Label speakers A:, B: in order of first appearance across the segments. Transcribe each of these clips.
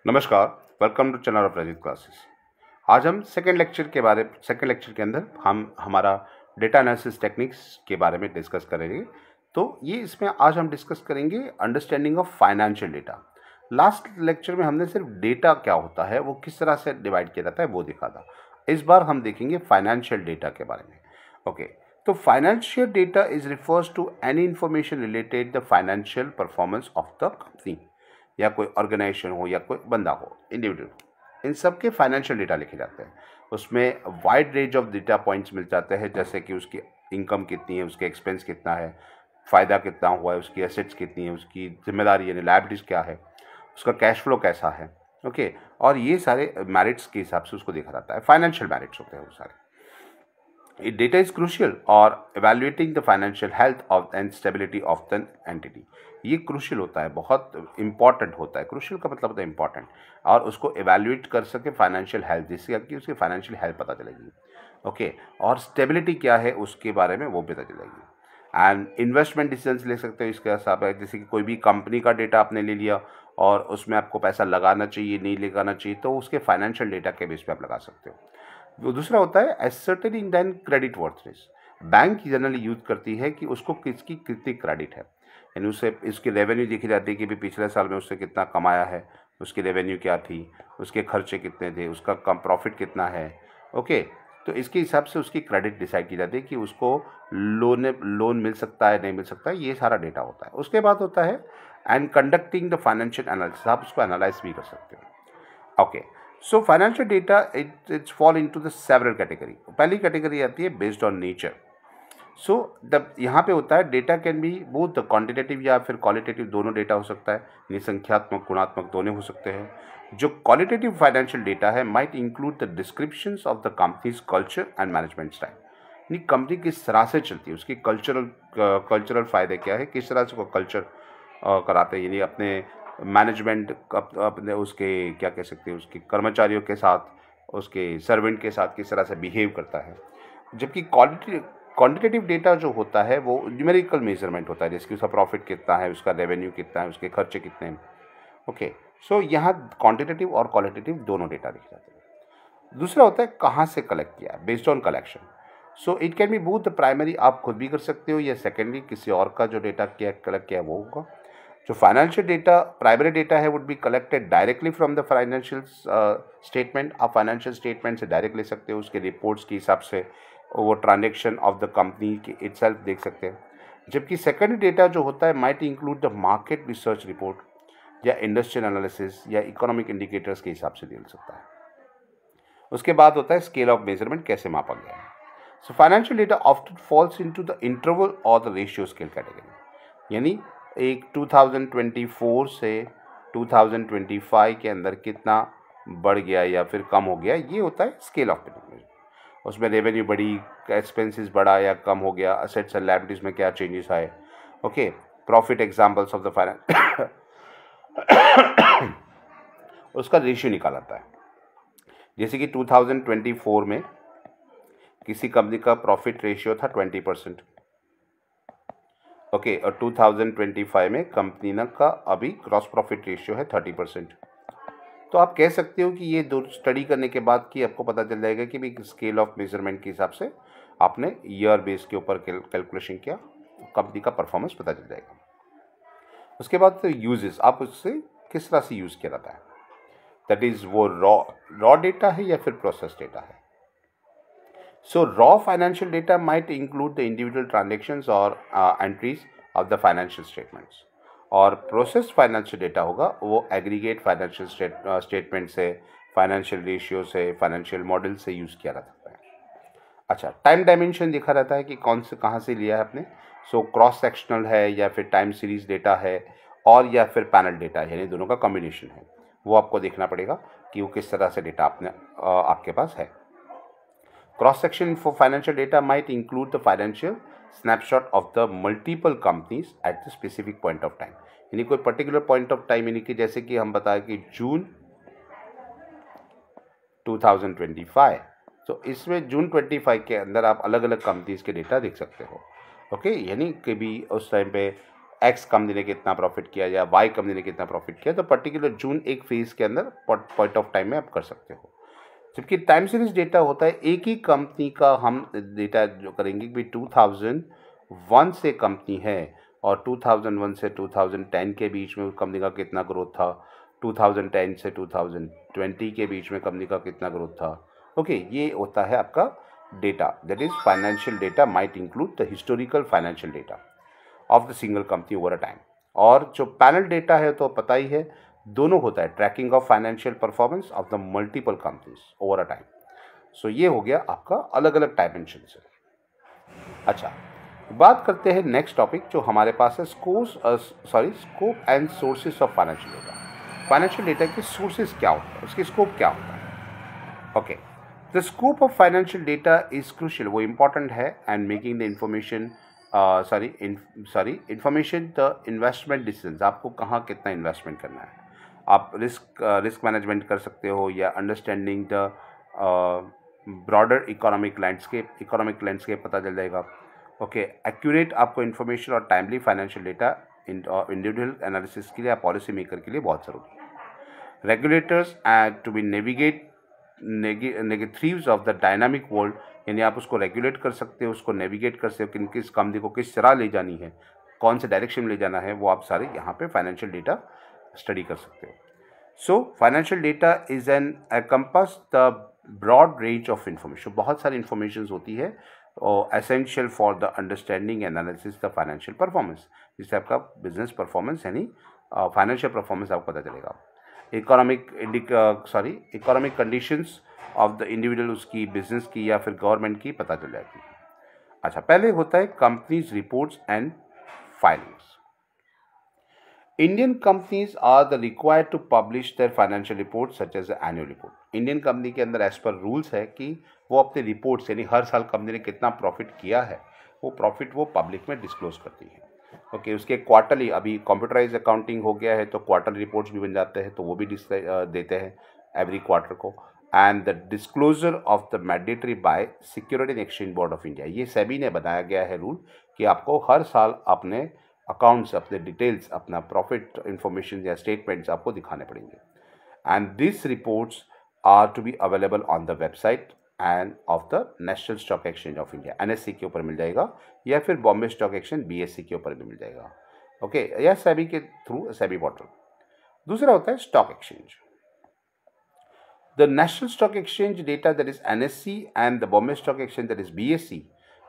A: नमस्कार। Welcome to channel of Rajit classes. आज हम सेकेंड लेक्चर के अंदर हम हमारा डेटा एनालिसिस टेक्निक्स के बारे में डिस्कस करेंगे। तो ये इसमें आज हम डिस्कस करेंगे understanding of financial data. Last lecture में हमने सिर्फ डेटा क्या होता है, वो किस तरह से डिवाइड किया जाता है, वो देखा था। इस बार हम देखेंगे फाइनेंशियल डेटा के बारे में। ओके, तो financial data is refers to any information related the financial performance of the company, या कोई ऑर्गेनाइजेशन हो या कोई बंदा हो, इंडिविजुअल, इन सब के फाइनेंशियल डेटा लिखे जाते हैं। उसमें wide range of data points मिल जाते हैं, जैसे कि उसकी इनकम कितनी है, उसके एक्सपेंस कितना है, फ़ायदा कितना हुआ है, उसकी एसेट्स कितनी है, उसकी जिम्मेदारी यानी लायबिलिटीज़ क्या है, उसका कैश फ्लो कैसा है। ओके, और ये सारे मेरिट्स के हिसाब से उसको देखा जाता है। फाइनेंशियल मेरिट्स होते हैं वो सारे। Data is crucial और evaluating the financial health of and stability of the entity। ये क्रूशियल होता है, बहुत इंपॉर्टेंट होता है। क्रूशियल का मतलब होता है इंपॉर्टेंट, और उसको एवेल्युएट कर सके फाइनेंशियल हेल्थ, जिससे कि उसकी फाइनेंशियल हेल्थ पता चलेगी। ओके, और स्टेबिलिटी क्या है उसके बारे में वो पता चलेगी। एंड इन्वेस्टमेंट डिसीजंस ले सकते हो इसके हिसाब है, जैसे कि कोई भी कंपनी का डेटा आपने ले लिया और उसमें आपको पैसा लगाना चाहिए नहीं लगाना चाहिए, तो उसके फाइनेंशियल डेटा के बेस पे आप लगा सकते हो। वो दूसरा होता है ascertaining then creditworthiness. Bank generally use करती है कि उसको किसकी कितनी क्रेडिट है, यानी उसे इसकी रेवेन्यू देखी जाती है कि भी पिछले साल में उससे कितना कमाया है, उसकी रेवेन्यू क्या थी, उसके खर्चे कितने थे, उसका कम प्रॉफिट कितना है। ओके, तो इसके हिसाब से उसकी क्रेडिट डिसाइड की जाती है कि उसको लोन मिल सकता है नहीं मिल सकता है, ये सारा डेटा होता है। उसके बाद होता है and conducting the financial analysis, आप उसको एनालाइज भी कर सकते हो। Okay, so financial data it's fall into the several category. पहली कैटेगरी आती है based on nature. So the यहाँ पे होता है data can be both quantitative या फिर क्वालिटेटिव, दोनों डेटा हो सकता है, यानी संख्यात्मक गुणात्मक दोनों हो सकते हैं। जो क्वालिटेटिव फाइनेंशियल डेटा है might include the descriptions of the companies culture and management style, यानी कंपनी किस तरह से चलती है, उसकी कल्चरल फायदे क्या है, किस तरह से वो कल्चर कराते हैं, यानी अपने मैनेजमेंट अपने उसके क्या कह सकते हैं, उसके कर्मचारियों के साथ, उसके सर्वेंट के साथ किस तरह से बिहेव करता है। जबकि क्वांटिटेटिव डेटा जो होता है वो न्यूमेरिकल मेजरमेंट होता है, जैसे कि उसका प्रॉफिट कितना है, उसका रेवेन्यू कितना है, उसके खर्चे कितने हैं। ओके, सो यहाँ क्वांटिटेटिव और क्वालिटेटिव दोनों डेटा लिखे जाते हैं। दूसरा होता है कहाँ से कलेक्ट किया है, based on collection. So it can be both the primary, आप खुद भी कर सकते हो, या सेकेंडरी किसी और का जो डेटा कलेक्ट किया वो होगा। जो फाइनेंशियल डेटा प्राइमरी डेटा है would be collected directly from the financial statement. आप फाइनेंशियल स्टेटमेंट से डायरेक्ट ले सकते हो, उसके रिपोर्ट्स के हिसाब से वो ट्रांजेक्शन ऑफ द कंपनी के इटसेल्फ देख सकते हैं। जबकि सेकेंडरी डेटा जो होता है might include the market research report या इंडस्ट्रियल एनालिसिस या इकोनॉमिक इंडिकेटर्स के हिसाब से ले सकता है। उसके बाद होता है स्केल ऑफ मेजरमेंट, कैसे मापा गया है। सो financial data often falls into the interval और द रेशियो स्केल कैटेगरी, यानी एक 2024 से 2025 के अंदर कितना बढ़ गया या फिर कम हो गया, ये होता है स्केल ऑफ पेमेंट। उसमें रेवेन्यू बढ़ी, एक्सपेंसेस बढ़ा या कम हो गया, असेट्स एंड लायबिलिटीज में क्या चेंजेस आए। Okay, profit examples of the finance उसका रेशियो निकाला जाता है। जैसे कि 2024 में किसी कंपनी का प्रॉफिट रेशियो था 20%। ओके, और 2025 में कंपनी का अभी ग्रॉस प्रॉफिट रेशियो है 30%। तो आप कह सकते हो कि ये दो स्टडी करने के बाद कि आपको पता चल जाएगा कि भाई स्केल ऑफ मेजरमेंट के हिसाब से आपने ईयर बेस के ऊपर कैलकुलेशन किया, कंपनी का परफॉर्मेंस पता चल जाएगा। उसके बाद तो यूजेस, आप उससे किस तरह से यूज़ किया जाता है, दैट इज़ वो रॉ डेटा है या फिर प्रोसेस डेटा है। So raw financial data might include the individual transactions or entries of the financial statements, और प्रोसेस फाइनेंशियल डेटा होगा वो एग्रीगेट फाइनेंशियल स्टेटमेंट से, फाइनेंशियल रेशियो से, फाइनेंशियल मॉडल से यूज़ किया जा सकता है। अच्छा, टाइम डायमेंशन देखा रहता है कि कौन से कहाँ से लिया है आपने। सो क्रॉस सेक्शनल है या फिर टाइम सीरीज डेटा है, और या फिर पैनल डेटा है, यानी दोनों का कॉम्बिनेशन है। वो आपको देखना पड़ेगा कि वो किस तरह से डेटा आपके पास है। Cross section for financial data might include the financial snapshot of the multiple companies at the specific point of time, यानी कोई पर्टिकुलर पॉइंट ऑफ टाइम, यानी कि जैसे कि हम बताएं कि जून 2025, तो इसमें जून 25 के अंदर आप अलग अलग कंपनीज के डेटा देख सकते हो। ओके, यानी कि भी उस टाइम पे एक्स कंपनी ने कितना प्रॉफिट किया या वाई कंपनी ने कितना प्रॉफिट किया, तो पर्टिकुलर जून एक फेज के अंदर पॉइंट ऑफ टाइम में आप कर सकते हो। जबकि टाइम सीरीज डेटा होता है एक ही कंपनी का हम डेटा जो करेंगे कि 2001 से कंपनी है और 2001 से 2010 के बीच में उस कंपनी का कितना ग्रोथ था, 2010 से 2020 के बीच में कंपनी का कितना ग्रोथ था। ओके, ये होता है आपका data, that is financial data might include the historical financial data of the single company over a time. और जो पैनल डेटा है तो पता ही है, दोनों होता है, tracking of financial performance of the multiple companies over a time. So ये हो गया आपका अलग अलग डायमेंशन से। अच्छा, बात करते हैं नेक्स्ट टॉपिक जो हमारे पास है, scope and sources of financial data. Financial data के सोर्सेस क्या होता है, उसकी स्कोप क्या होता है। Okay, the scope of financial data is crucial, वो इंपॉर्टेंट है and making the information information the investment decision, आपको कहाँ कितना इन्वेस्टमेंट करना है। आप रिस्क मैनेजमेंट कर सकते हो या understanding the broader economic landscape पता चल जाएगा। ओके, एक्यूरेट आपको इन्फॉर्मेशन और timely financial data individual analysis के लिए, पॉलिसी मेकर के लिए बहुत ज़रूरी है। Regulators to be navigate negatives of the dynamic world, यानी आप उसको रेगुलेट कर सकते हो, उसको नेविगेट कर सकते हो कि किस कंपनी को किस तरह ले जानी है, कौन से डायरेक्शन में ले जाना है, वो आप सारे यहाँ पे फाइनेंशियल डेटा स्टडी कर सकते हो। So financial data is an encompass the broad range of information, बहुत सारी इंफॉर्मेशन होती है और essential for the understanding analysis the financial performance, जिससे आपका बिजनेस परफॉर्मेंस यानी फाइनेंशियल परफॉर्मेंस आपको पता चलेगा। Economic conditions of the individual, उसकी बिजनेस की या फिर गवर्नमेंट की पता चल जाती है। अच्छा, पहले होता है companies reports and filings. Indian companies are the required to publish their financial reports such as the annual report. Indian company के अंदर एज पर रूल्स है कि वो अपने रिपोर्ट्स यानी हर साल कंपनी ने कितना प्रॉफिट किया है, वो प्रॉफिट वो पब्लिक में डिस्क्लोज करती है। ओके, उसके क्वार्टरली, अभी कंप्यूटराइज अकाउंटिंग हो गया है तो क्वार्टर रिपोर्ट्स भी बन जाते हैं, तो वो भी देते हैं एवरी क्वार्टर को। And the disclosure of the mandatory bye security and exchange board of India, ये सेबी ने बनाया गया है रूल कि आपको हर साल अपने अकाउंट्स, अपने डिटेल्स, अपना प्रॉफिट इंफॉर्मेशन या स्टेटमेंट्स आपको दिखाने पड़ेंगे। And this reports are to be available on the website and of the National Stock Exchange of India, NSE के ऊपर मिल जाएगा, या फिर बॉम्बे स्टॉक एक्सचेंज BSE के ऊपर भी मिल जाएगा। ओके, या सेबी के थ्रू सेबी पोर्टल। दूसरा होता है stock exchange. The National Stock exchange data that is NSE and the Bombay stock exchange that is BSE,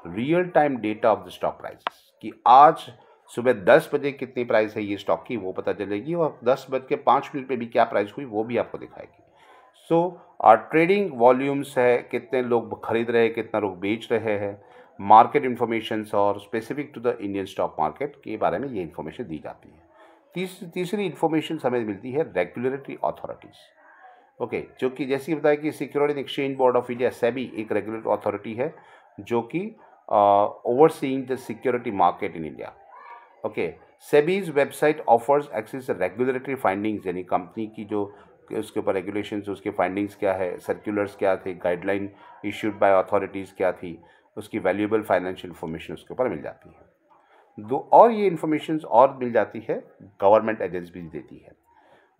A: real time data of the stock prices, कि आज सुबह 10 बजे कितनी प्राइस है ये स्टॉक की, वो पता चलेगी, और 10:05 पे भी क्या प्राइस हुई वो भी आपको दिखाएगी। सो ट्रेडिंग वॉल्यूम्स है, कितने लोग खरीद रहे हैं, कितना लोग बेच रहे हैं, मार्केट इन्फॉर्मेशंस और specific to the Indian stock market के बारे में ये इन्फॉर्मेशन दी जाती है। तीसरी इन्फॉर्मेशन हमें मिलती है रेगुलेटरी अथॉरिटीज़। ओके, जो कि जैसे बताया कि security and exchange board of India, SEBI, एक रेगुलेटरी अथॉरिटी है जो कि overseeing the security market in India. Okay, SEBI's website offers access regulatory findings, यानी कंपनी की जो उसके ऊपर रेगुलेशंस, उसके फाइंडिंग्स क्या है, सर्कुलर्स क्या थे, गाइडलाइन इश्यूड बाय अथॉरिटीज़ क्या थी, उसकी वैल्यूएबल फाइनेंशियल इंफॉर्मेशन उसके ऊपर मिल जाती है। और ये इन्फॉर्मेशन और मिल जाती है गवर्नमेंट एजेंसी भी देती है।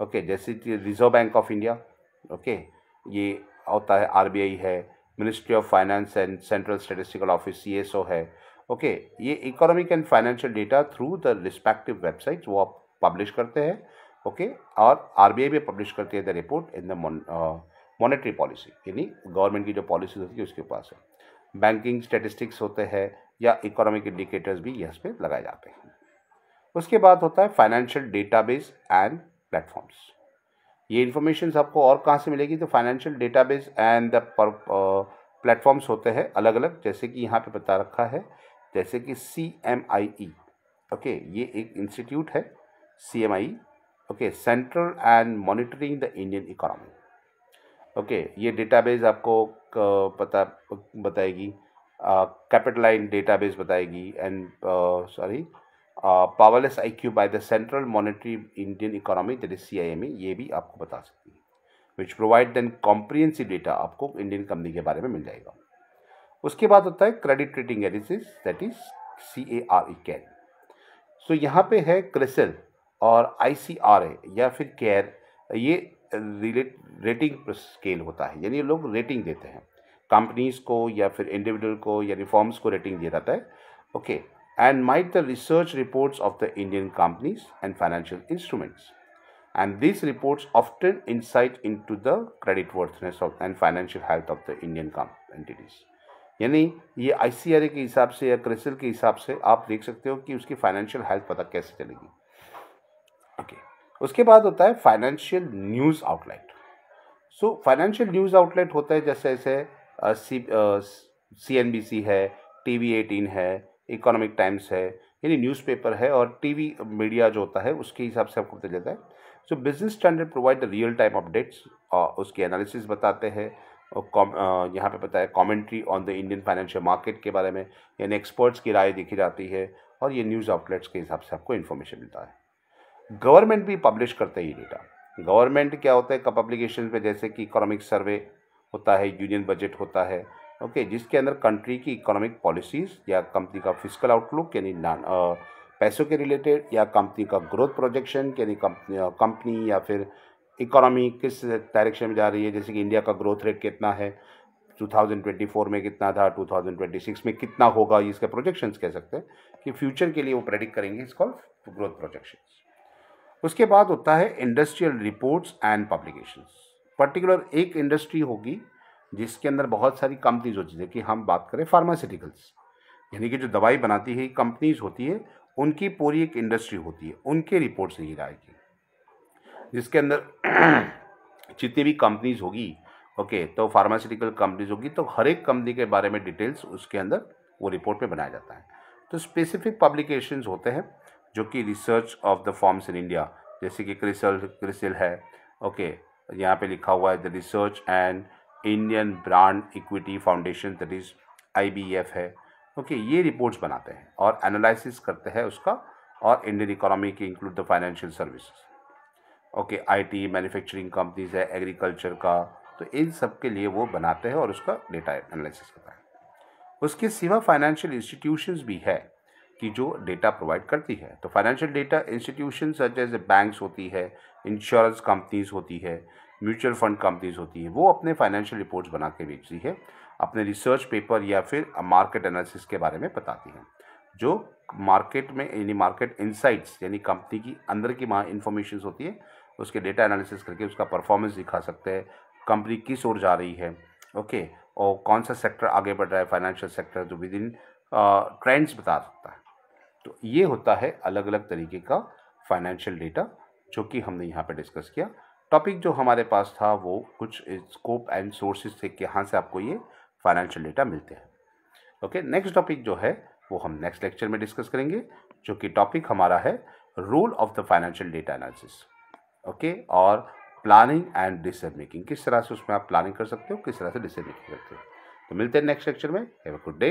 A: ओके, जैसे reserve bank of India, okay, ये होता है, RBI है, ministry of finance and central statistical office CSO है। ओके, ये economic and financial data through the respective websites वो आप पब्लिश करते हैं। ओके, और RBI भी पब्लिश करती है the report in the monetary policy, यानी गवर्नमेंट की जो पॉलिसी होती है उसके पास है। बैंकिंग स्टैटिस्टिक्स होते हैं या इकोनॉमिक इंडिकेटर्स भी यहाँ पे लगाए जाते हैं। उसके बाद होता है फाइनेंशियल डेटाबेस एंड प्लेटफॉर्म्स। ये इन्फॉर्मेशन आपको और कहाँ से मिलेगी, तो financial database and the platforms होते हैं अलग अलग, जैसे कि यहाँ पे बता रखा है, जैसे कि CMIE। ओके, ये एक इंस्टीट्यूट है CMIE। Okay, central and monitoring the Indian economy. Okay, ये डेटाबेस आपको बताएगी, कैपिटलाइन डेटाबेस बताएगी, and powerless IQ by the central monitory Indian economy that is CIME, ये भी आपको बता सकती है, which provide then comprehensive data, आपको इंडियन कंपनी के बारे में मिल जाएगा। उसके बाद होता है credit rating analysis that is CARE, can. सो यहाँ पे है क्रिसिल और ICRA या फिर केयर, ये रेटिंग स्केल होता है, यानी ये लोग रेटिंग देते हैं कंपनीज को या फिर इंडिविजुअल को या फर्म्स को रेटिंग दिया जाता है. Okay, and might the research reports of the Indian companies and financial instruments, and these reports often insight into the creditworthiness of and financial health of the Indian entities. यानी ये ICRA के हिसाब से या क्रिसिल के हिसाब से आप देख सकते हो कि उसकी फाइनेंशियल हेल्थ पता कैसे चलेगी. ओके, उसके बाद होता है financial news outlet. So financial news outlet होता है जैसे CNBC है, TV18 है, इकोनॉमिक टाइम्स है, यानी न्यूज़पेपर है, और टीवी मीडिया जो होता है उसके हिसाब से आपको पता चलता है. सो business standard provide the real time updates, उसके एनालिसिस बताते हैं, और यहाँ पे बताया commentary on the Indian financial market के बारे में, यानी एक्सपर्ट्स की राय देखी जाती है, और ये न्यूज़ आउटलेट्स के हिसाब से आपको इन्फॉर्मेशन मिलता है. गवर्नमेंट भी पब्लिश करते हैं ये डेटा. गवर्नमेंट क्या होता है पब्लिकेशन पे, जैसे कि इकोनॉमिक सर्वे होता है, यूनियन बजट होता है, ओके, जिसके अंदर कंट्री की इकोनॉमिक पॉलिसीज़ या कंपनी का फिजिकल आउटलुक यानी पैसों के रिलेटेड, या कंपनी का ग्रोथ प्रोजेक्शन यानी कंपनी या फिर इकोनॉमी किस डायरेक्शन में जा रही है, जैसे कि इंडिया का ग्रोथ रेट कितना है, 2024 में कितना था, 2026 में कितना होगा, इसके प्रोजेक्शंस कह सकते हैं कि फ्यूचर के लिए वो प्रेडिक्ट करेंगे, इट्स कॉल्ड ग्रोथ प्रोजेक्शंस. उसके बाद होता है industrial reports and publications. Particular एक इंडस्ट्री होगी जिसके अंदर बहुत सारी कंपनीज होती है, कि हम बात करें फार्मास्यूटिकल्स, यानी कि जो दवाई बनाती है कंपनीज होती है, उनकी पूरी एक इंडस्ट्री होती है, उनके रिपोर्ट्स नहीं आएगी, जिसके अंदर जितनी भी कंपनीज होगी, ओके, तो फार्मास्यूटिकल कंपनीज होगी, तो हर एक कंपनी के बारे में डिटेल्स उसके अंदर वो रिपोर्ट में बनाया जाता है. तो स्पेसिफिक पब्लिकेशंस होते हैं जो कि research of the forms in India, जैसे कि क्रिसिल है, ओके, यहाँ पे लिखा हुआ है the research and Indian brand equity foundation, that is IBF है, ओके, ये रिपोर्ट्स बनाते हैं और एनालिसिस करते हैं उसका, और इंडियन इकोनॉमी के include the financial services, okay, IT manufacturing companies है, एग्रीकल्चर का, तो इन सब के लिए वो बनाते हैं और उसका डेटा एनालिसिस करता है. उसके सिवा फाइनेंशियल इंस्टीट्यूशंस भी है कि जो डेटा प्रोवाइड करती है. तो financial data institution such as banks होती है, इंश्योरेंस कंपनीज होती है, म्यूचुअल फंड कंपनीज होती है, वो अपने फाइनेंशियल रिपोर्ट्स बना के बेचती है, अपने रिसर्च पेपर या फिर मार्केट एनालिसिस के बारे में बताती है, जो मार्केट में यानी मार्केट इनसाइट्स यानी कंपनी की अंदर की इंफॉर्मेशन होती है, उसके डेटा एनालिसिस करके उसका परफॉर्मेंस दिखा सकते हैं, कंपनी किस ओर जा रही है, ओके, और कौन सा सेक्टर आगे बढ़ रहा है, फाइनेंशियल सेक्टर, जो विद इन ट्रेंड्स बता सकता है. तो ये होता है अलग अलग तरीके का फाइनेंशियल डेटा जो कि हमने यहाँ पे डिस्कस किया. टॉपिक जो हमारे पास था वो कुछ स्कोप एंड सोर्सेज थे कि यहाँ से आपको ये फाइनेंशियल डेटा मिलते हैं. ओके, नेक्स्ट टॉपिक जो है वो हम नेक्स्ट लेक्चर में डिस्कस करेंगे, जो कि टॉपिक हमारा है role of the financial data analysis. Okay, और प्लानिंग एंड डिसीजन मेकिंग, किस तरह से उसमें आप प्लानिंग कर सकते हो, किस तरह से डिसीजन मेकिंग करते हो. तो मिलते हैं नेक्स्ट लेक्चर में. Have a good day.